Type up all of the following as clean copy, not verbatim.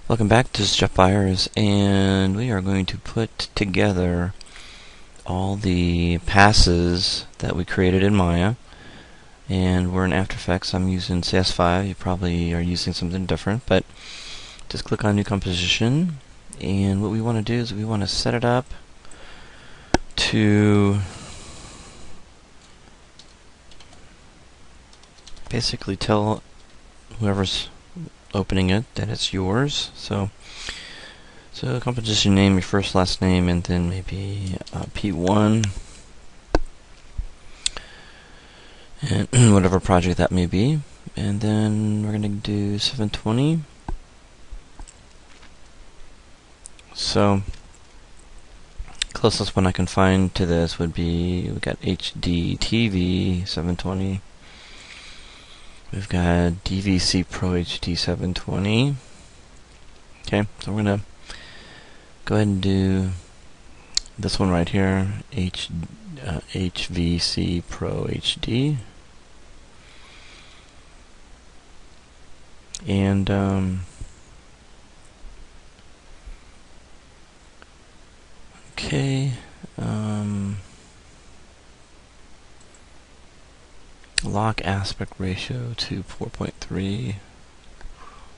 Welcome back, this is Jeff Byers, and we are going to put together all the passes that we created in Maya. And we're in AfterEffects. I'm using CS5. You probably are using something different, but just click on New Composition. And what we want to do is we want to set it up to basically tell whoever's opening it that it's yours. So composition name, your first, last name, and then maybe P1, and whatever project that may be. And then we're going to do 720. So closest one I can find to this would be, we got HD TV 720. We've got DVC Pro HD 720. Okay, so we're going to go ahead and do this one right here, HVC Pro HD. And okay, lock aspect ratio to 4.3.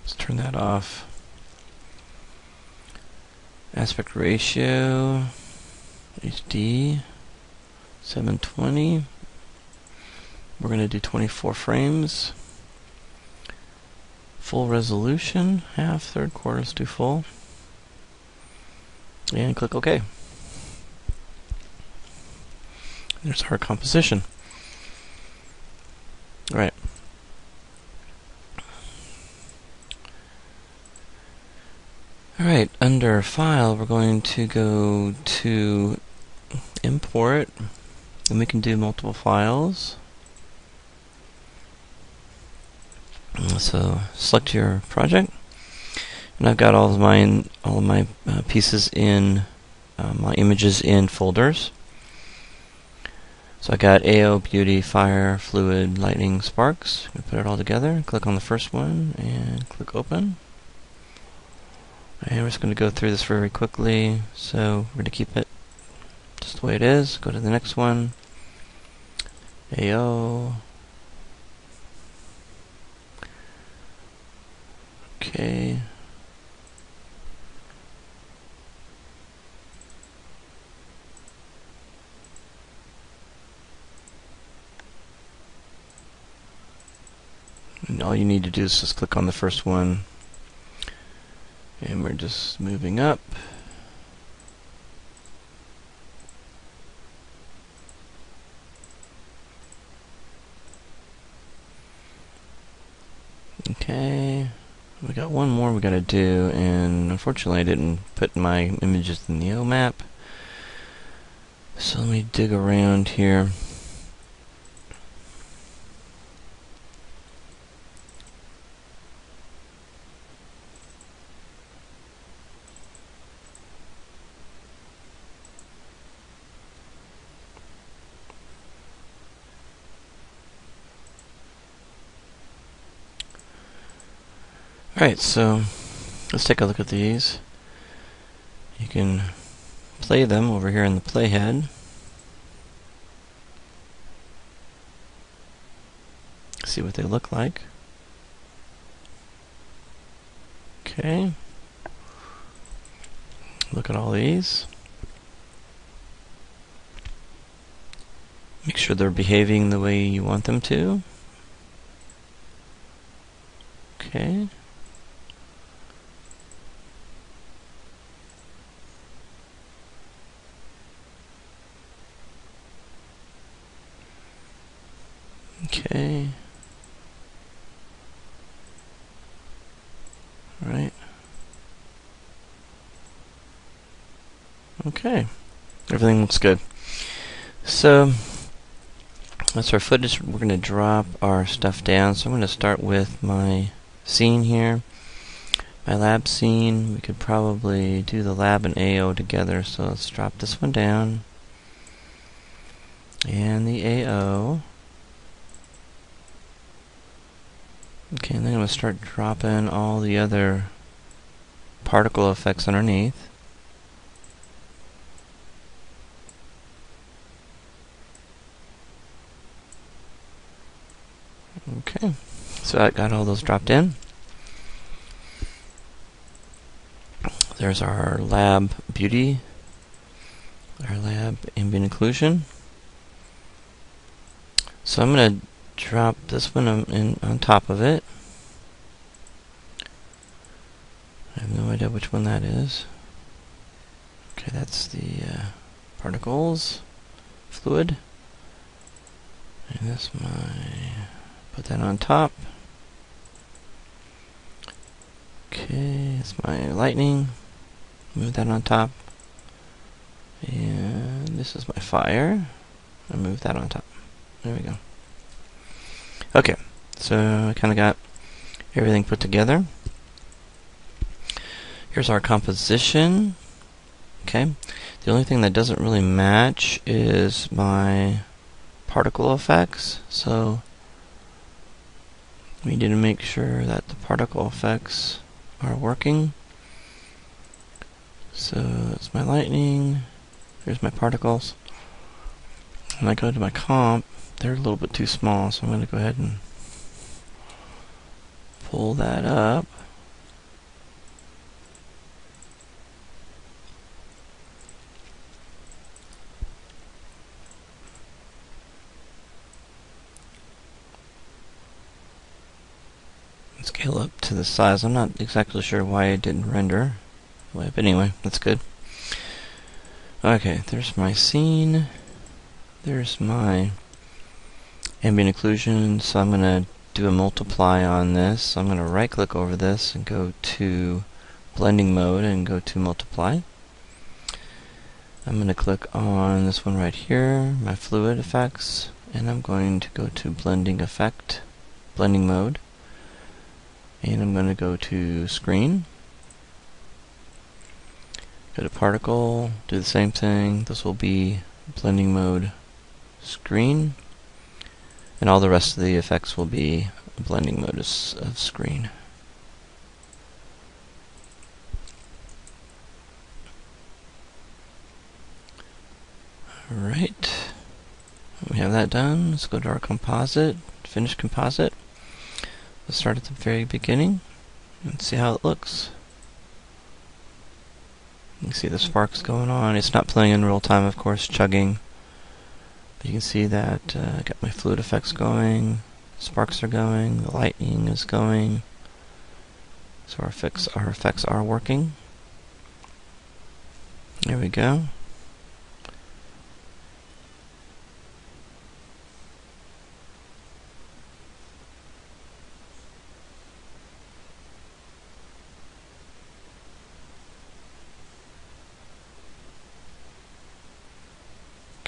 Let's turn that off. Aspect ratio HD 720. We're going to do 24 frames. Full resolution, half, third, quarters, do full. And click OK. There's our composition. Alright. Alright, under File, we're going to go to Import, and we can do multiple files. So select your project, and I've got all of my pieces in my images in folders. So I got AO, Beauty, Fire, Fluid, Lightning, Sparks. I'm going to put it all together. Click on the first one and click Open. And we're just going to go through this very quickly. So we're going to keep it just the way it is. Go to the next one. AO. Okay. And all you need to do is just click on the first one. And we're just moving up. Okay. We got one more we gotta do, and unfortunately I didn't put my images in the O map. So let me dig around here. Alright, so let's take a look at these. You can play them over here in the playhead. See what they look like. Okay. Look at all these. Make sure they're behaving the way you want them to. Okay. Okay. Right. Okay. Everything looks good. So that's our footage. We're going to drop our stuff down. So I'm going to start with my scene here. My lab scene. We could probably do the lab and AO together. So let's drop this one down. And the AO. Okay, and then I'm going to start dropping all the other particle effects underneath. Okay, so I got all those dropped in. There's our lab beauty, our lab ambient occlusion. So I'm going to drop this one on top of it. I have no idea which one that is. Okay, that's the particles, fluid. And that's put that on top. Okay, that's my lightning. Move that on top. And this is my fire. I move that on top. There we go. Okay, so I kind of got everything put together. Here's our composition. Okay, the only thing that doesn't really match is my particle effects. So we need to make sure that the particle effects are working. So that's my lightning. Here's my particles. When I go to my comp, they're a little bit too small, so I'm going to go ahead and pull that up. Scale up to the size. I'm not exactly sure why it didn't render, but anyway, that's good. Okay, there's my scene. There's my ambient occlusion. So I'm going to do a multiply on this. So I'm going to right click over this and go to blending mode and go to multiply. I'm going to click on this one right here, my fluid effects, and I'm going to go to blending effect, blending mode. And I'm going to go to screen, go to particle, do the same thing. This will be blending mode screen, and all the rest of the effects will be blending mode of screen. Alright, we have that done. Let's go to our composite, finish composite. Let's start at the very beginning and see how it looks. You can see the sparks going on. It's not playing in real time, of course, chugging. But you can see that I got my fluid effects going, sparks are going, the lightning is going. So our effects are working. There we go.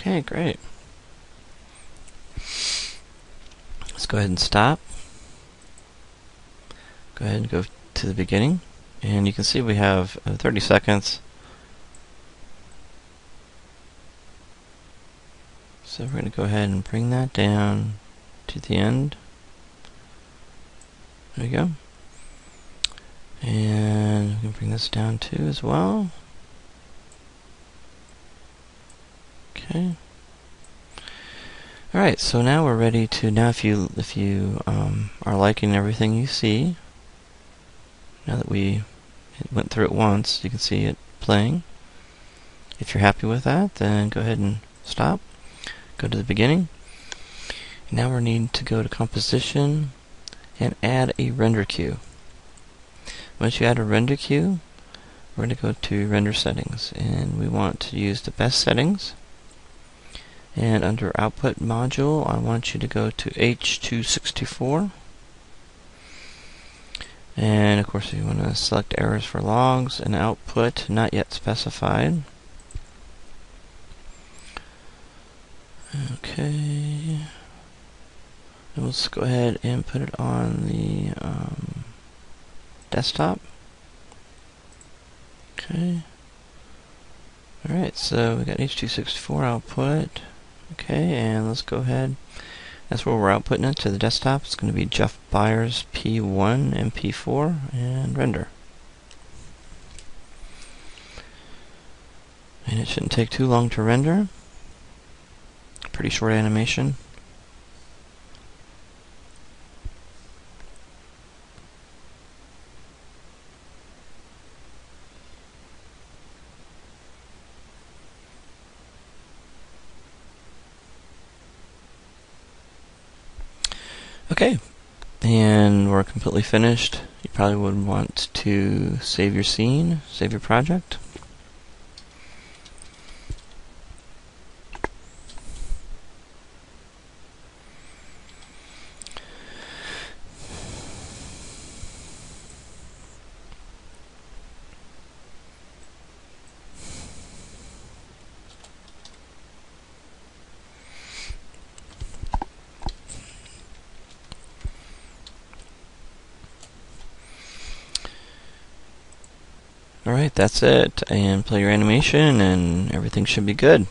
Okay, great. Let's go ahead and stop. Go ahead and go to the beginning. And you can see we have 30 seconds. So we're going to go ahead and bring that down to the end. There we go. And we can bring this down too as well. Okay. All right. So now we're ready to. Now, if you are liking everything you see, now that we went through it once, you can see it playing. If you're happy with that, then go ahead and stop. Go to the beginning. Now we need to go to composition and add a render queue. Once you add a render queue, we're going to go to render settings, and we want to use the best settings. And under output module, I want you to go to H264. And of course, you want to select errors for logs and output not yet specified. Okay. And let's go ahead and put it on the desktop. Okay. Alright, so we got H264 output. Okay, and let's go ahead. That's where we're outputting it to the desktop. It's going to be Jeff Byers P1 and P4 and render. And it shouldn't take too long to render. Pretty short animation. Okay, and we're completely finished. You probably would want to save your scene, save your project. Alright, that's it. And play your animation and everything should be good.